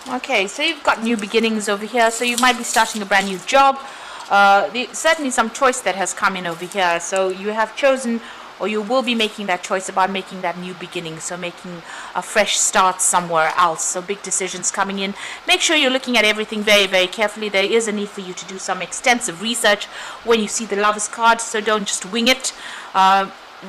Okay, so you've got new beginnings over here. So you might be starting a brand new job. Certainly some choice that has come in over here. So you have chosen, or you will be making that choice about making that new beginning. So making a fresh start somewhere else. So big decisions coming in. Make sure you're looking at everything very, very carefully. There is a need for you to do some extensive research when you see the Lovers card. So don't just wing it.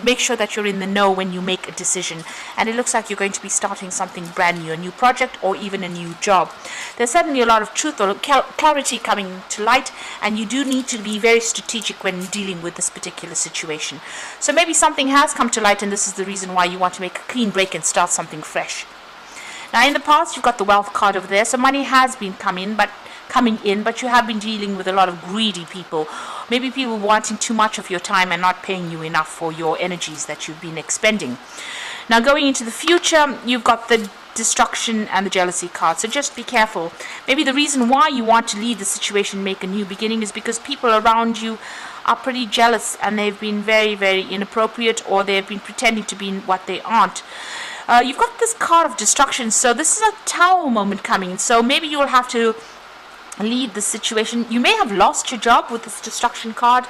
Make sure that you're in the know when you make a decision. And it looks like you're going to be starting something brand new, a new project or even a new job. There's certainly a lot of truth or clarity coming to light, and you do need to be very strategic when dealing with this particular situation. So maybe something has come to light, and this is the reason why you want to make a clean break and start something fresh. Now in the past, you've got the wealth card over there, so money has been coming in, but you have been dealing with a lot of greedy people. Maybe people wanting too much of your time and not paying you enough for your energies that you've been expending. Now going into the future, you've got the destruction and the jealousy card. So just be careful. Maybe the reason why you want to leave the situation, make a new beginning, is because people around you are pretty jealous and they've been very, very inappropriate, or they've been pretending to be what they aren't. You've got this card of destruction, so this is a tower moment coming. So maybe you'll have to leave the situation. You may have lost your job with this destruction card,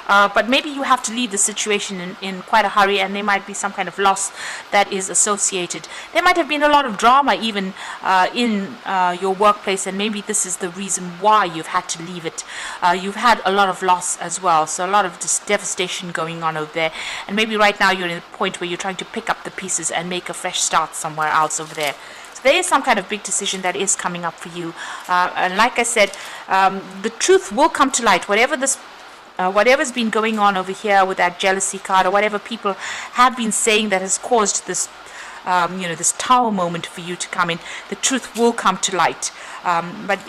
but maybe you have to leave the situation in quite a hurry, and there might be some kind of loss that is associated. There might have been a lot of drama even in your workplace, and maybe this is the reason why you've had to leave it. You've had a lot of loss as well, so a lot of devastation going on over there, and maybe right now you're in a point where you're trying to pick up the pieces and make a fresh start somewhere else over there. There is some kind of big decision that is coming up for you, and like I said, the truth will come to light. Whatever's been going on over here with that jealousy card, or whatever people have been saying that has caused this, this tower moment for you to come in, the truth will come to light. But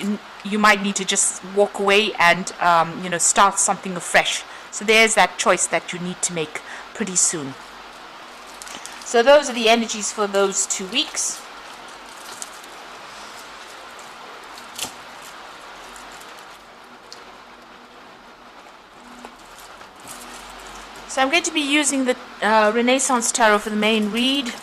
you might need to just walk away and start something afresh. So there's that choice that you need to make pretty soon. So those are the energies for those 2 weeks. So I'm going to be using the Renaissance Tarot for the main read.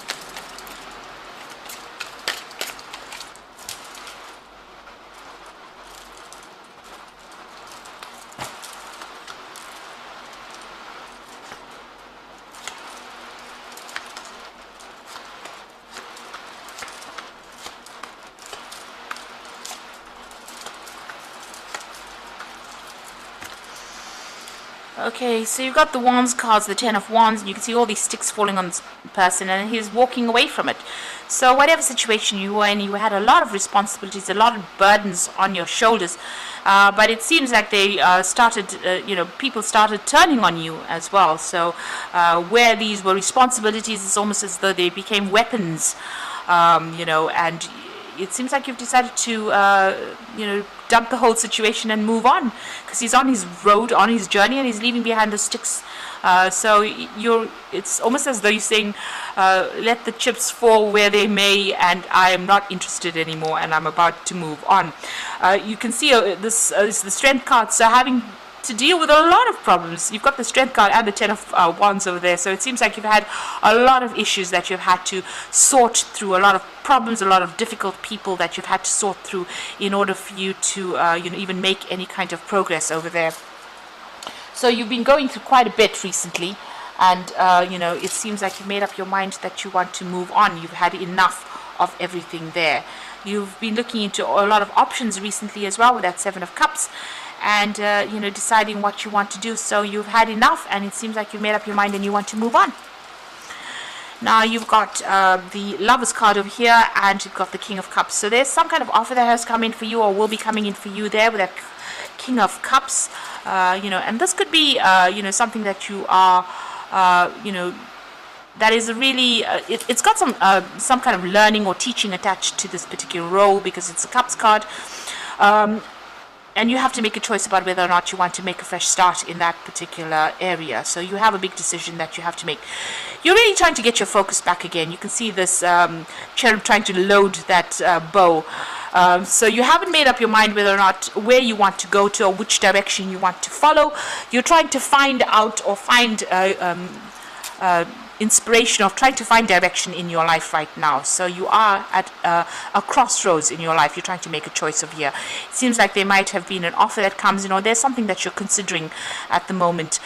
Okay, so you've got the Wands cards, the Ten of Wands, and you can see all these sticks falling on this person, and he's walking away from it. So whatever situation you were in, you had a lot of responsibilities, a lot of burdens on your shoulders, but it seems like they people started turning on you as well. So where these were responsibilities, it's almost as though they became weapons, and it seems like you've decided to, dump the whole situation and move on, because he's on his road, on his journey, and he's leaving behind the sticks. So it's almost as though you're saying, let the chips fall where they may, and I am not interested anymore, and I'm about to move on. You can see this is the Strength card, so having to deal with a lot of problems. You've got the Strength card and the Ten of Wands over there, so it seems like you've had a lot of issues that you've had to sort through, a lot of problems, a lot of difficult people that you've had to sort through in order for you to even make any kind of progress over there. So you've been going through quite a bit recently, and it seems like you've made up your mind that you want to move on. You've had enough of everything there. You've been looking into a lot of options recently as well with that Seven of Cups, and deciding what you want to do. So you've had enough, and it seems like you've made up your mind and you want to move on. Now you've got the Lovers card over here, and you've got the King of Cups. So there's some kind of offer that has come in for you, or will be coming in for you there with that King of Cups. And this could be something that you are that is really it's got some kind of learning or teaching attached to this particular role, because it's a Cups card. And you have to make a choice about whether or not you want to make a fresh start in that particular area. So you have a big decision that you have to make. You're really trying to get your focus back again. You can see this cherub trying to load that bow. So you haven't made up your mind whether or not where you want to go to, or which direction you want to follow. You're trying to find out, or find inspiration of trying to find direction in your life right now. So you are at a crossroads in your life. You're trying to make a choice over here. It seems like there might have been an offer that comes in, or there's something that you're considering at the moment.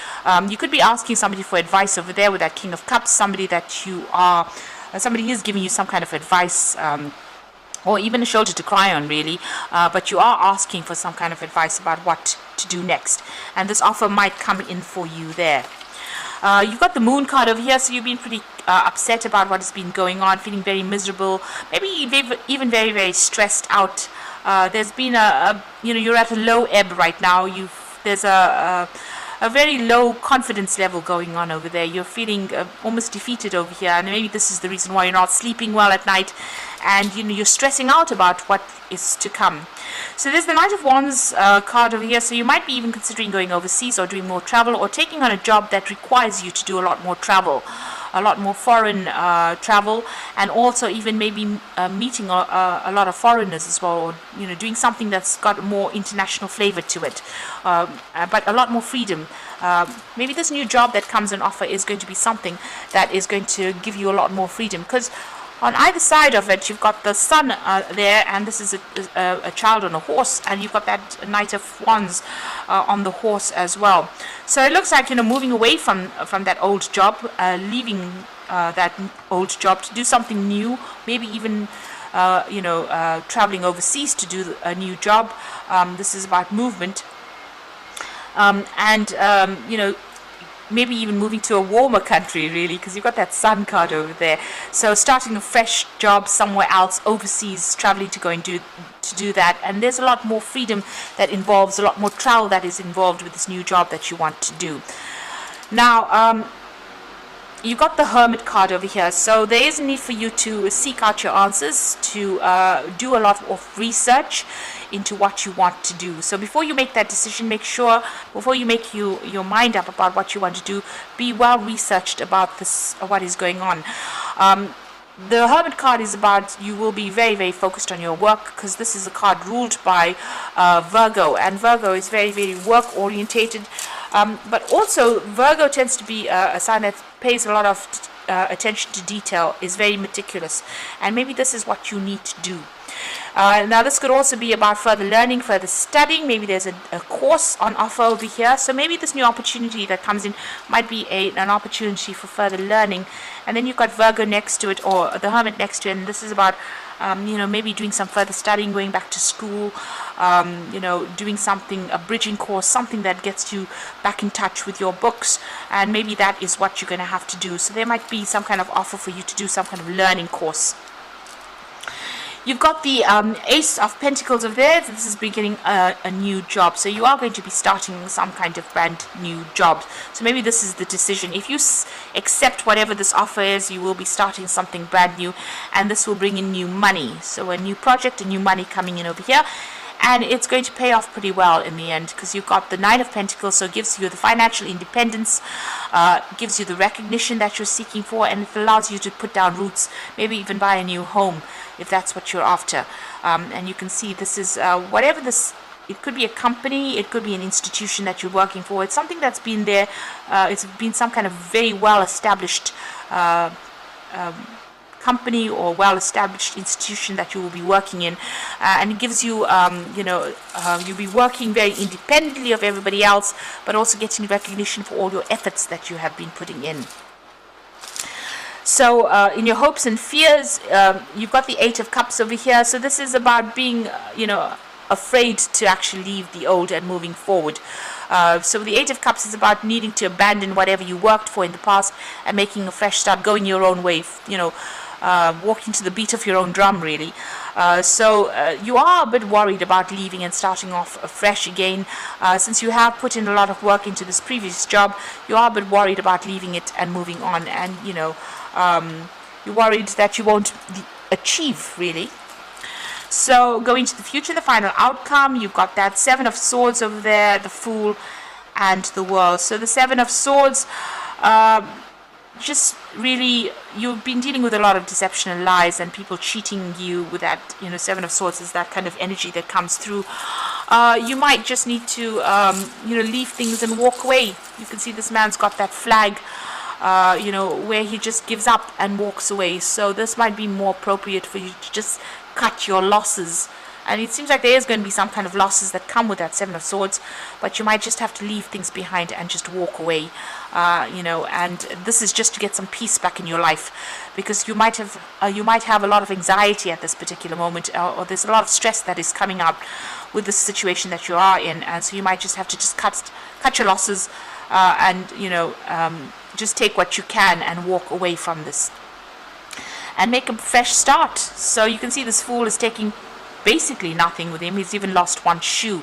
You could be asking somebody for advice over there with that King of Cups, somebody that you are, somebody is giving you some kind of advice, or even a shoulder to cry on, really, but you are asking for some kind of advice about what to do next, and this offer might come in for you there. You've got the Moon card over here, so you've been pretty upset about what has been going on, feeling very miserable, maybe even very, very stressed out. There's been you're at a low ebb right now. There's a very low confidence level going on over there. You're feeling almost defeated over here, and maybe this is the reason why you're not sleeping well at night, and you're stressing out about what is to come. So there's the Knight of Wands card over here, so you might be even considering going overseas or doing more travel, or taking on a job that requires you to do a lot more travel, a lot more foreign travel, and also even maybe meeting a lot of foreigners as well, or doing something that's got a more international flavor to it, but a lot more freedom. Maybe this new job that comes on offer is going to be something that is going to give you a lot more freedom, because on either side of it, you've got the Sun there, and this is a child on a horse, and you've got that Knight of Wands on the horse as well. So it looks like moving away from that old job, leaving that old job to do something new, maybe even traveling overseas to do a new job. This is about movement, maybe even moving to a warmer country, really, because you've got that Sun card over there. So starting a fresh job somewhere else, overseas, traveling to go and do that. And there's a lot more freedom that involves, a lot more travel that is involved with this new job that you want to do. Now, you got the Hermit card over here, so there is a need for you to seek out your answers, to do a lot of research into what you want to do. So before you make that decision, make sure, before you make your mind up about what you want to do, be well researched about this, what is going on. The Hermit card is about, you will be very, very focused on your work, because this is a card ruled by Virgo, and Virgo is very, very work orientated. But also Virgo tends to be a sign that pays a lot of attention to detail, is very meticulous, and maybe this is what you need to do. Now this could also be about further learning, further studying. Maybe there's a course on offer over here, so maybe this new opportunity that comes in might be an opportunity for further learning. And then you've got Virgo next to it, or the Hermit next to it, and this is about maybe doing some further studying, going back to school, doing something, a bridging course, something that gets you back in touch with your books, and maybe that is what you're going to have to do. So there might be some kind of offer for you to do some kind of learning course. You've got the Ace of Pentacles over there. This is beginning a new job. So you are going to be starting some kind of brand new job. So maybe this is the decision. If you accept whatever this offer is, you will be starting something brand new, and this will bring in new money. So a new project, a new money coming in over here. And it's going to pay off pretty well in the end, because you've got the Nine of Pentacles, so it gives you the financial independence, gives you the recognition that you're seeking for, and it allows you to put down roots, maybe even buy a new home, if that's what you're after. And you can see this is whatever this, it could be a company, it could be an institution that you're working for. It's something that's been there, it's been some kind of very well-established company or well-established institution that you will be working in, and it gives you, you'll be working very independently of everybody else, but also getting recognition for all your efforts that you have been putting in. So in your hopes and fears, you've got the Eight of Cups over here. So this is about being, afraid to actually leave the old and moving forward. So the Eight of Cups is about needing to abandon whatever you worked for in the past and making a fresh start, going your own way, walking to the beat of your own drum, really. So you are a bit worried about leaving and starting off afresh again. Since you have put in a lot of work into this previous job, you are a bit worried about leaving it and moving on, and you're worried that you won't achieve, really. So going to the future, the final outcome, you've got that Seven of Swords over there, the Fool, and the World. So the Seven of Swords, just really, you've been dealing with a lot of deception and lies and people cheating you with that, Seven of Swords is that kind of energy that comes through. You might just need to, leave things and walk away. You can see this man's got that flag where he just gives up and walks away. So this might be more appropriate for you to just cut your losses. And it seems like there is going to be some kind of losses that come with that Seven of Swords, but you might just have to leave things behind and just walk away, and this is just to get some peace back in your life, because you might have a lot of anxiety at this particular moment, or there's a lot of stress that is coming up with the situation that you are in, and so you might just have to just cut your losses, and just take what you can and walk away from this and make a fresh start. So you can see this Fool is taking basically nothing with him. He's even lost one shoe.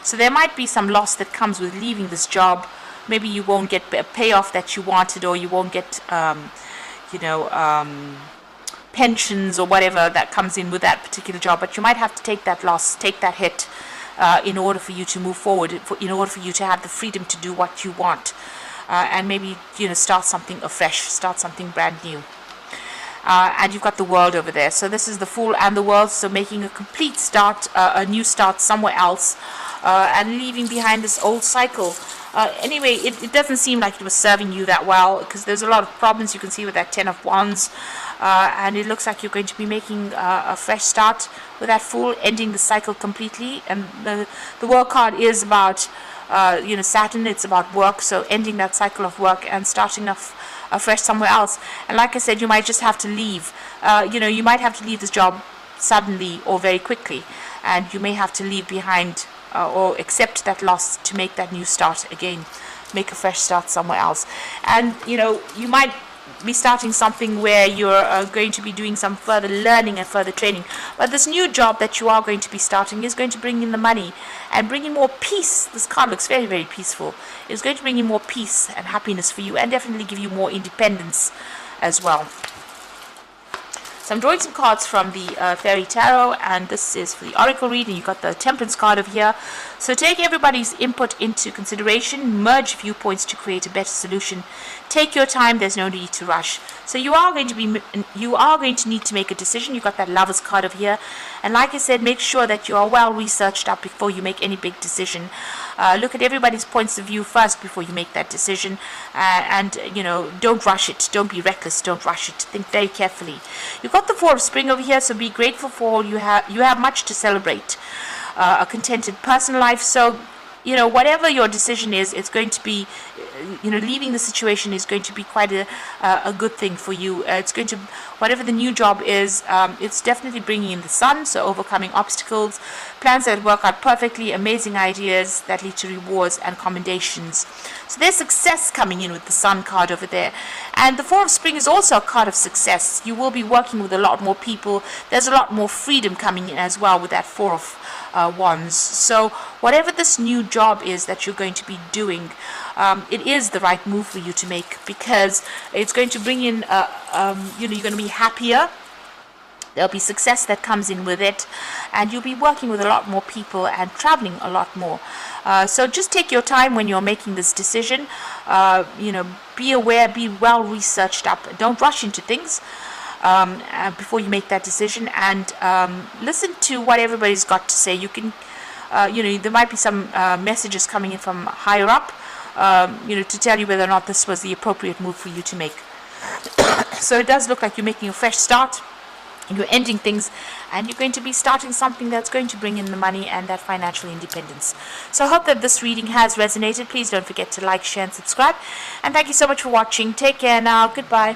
So there might be some loss that comes with leaving this job. Maybe you won't get a payoff that you wanted, or you won't get pensions or whatever that comes in with that particular job, but you might have to take that loss, take that hit, in order for you to move forward, in order for you to have the freedom to do what you want, and maybe start something afresh, start something brand new. And you've got the World over there. So this is the Fool and the World. So making a complete start, a new start somewhere else, and leaving behind this old cycle. Anyway, it doesn't seem like it was serving you that well, because there's a lot of problems you can see with that Ten of Wands. And it looks like you're going to be making a fresh start with that Fool, ending the cycle completely. And the World card is about Saturn. It's about work, so ending that cycle of work and starting off afresh somewhere else. And like I said, you might just have to leave. You might have to leave this job suddenly or very quickly, and you may have to leave behind or accept that loss to make that new start again, make a fresh start somewhere else. And you might be starting something where you're going to be doing some further learning and further training, but this new job that you are going to be starting is going to bring in the money and bring in more peace. This card looks very, very peaceful. It's going to bring in more peace and happiness for you, and definitely give you more independence as well. So I'm drawing some cards from the Fairy Tarot, and this is for the Oracle reading. You've got the Temperance card over here. So take everybody's input into consideration, merge viewpoints to create a better solution. Take your time, there's no need to rush. So you are going to need to make a decision. You've got that Lovers card over here. And like I said, make sure that you are well researched up before you make any big decision. Look at everybody's points of view first before you make that decision, and don't rush it. Don't be reckless. Don't rush it. Think very carefully. You've got the Four of Spring over here, so be grateful for all you have. You have much to celebrate. A contented personal life. So whatever your decision is, it's going to be, leaving the situation is going to be quite a good thing for you. It's going to, whatever the new job is, it's definitely bringing in the sun, so overcoming obstacles, plans that work out perfectly, amazing ideas that lead to rewards and commendations. So there's success coming in with the Sun card over there. And the Four of Spring is also a card of success. You will be working with a lot more people. There's a lot more freedom coming in as well with that Four of Wands. So whatever this new job is that you're going to be doing, it is the right move for you to make, because it's going to bring in you're going to be happier. There'll be success that comes in with it, and you'll be working with a lot more people and traveling a lot more. So just take your time when you're making this decision. Be aware, be well researched up. Don't rush into things before you make that decision, and listen to what everybody's got to say. You can, there might be some messages coming in from higher up, to tell you whether or not this was the appropriate move for you to make. So it does look like you're making a fresh start. You're ending things, and you're going to be starting something that's going to bring in the money and that financial independence. So I hope that this reading has resonated. Please don't forget to like, share, and subscribe. And thank you so much for watching. Take care now. Goodbye.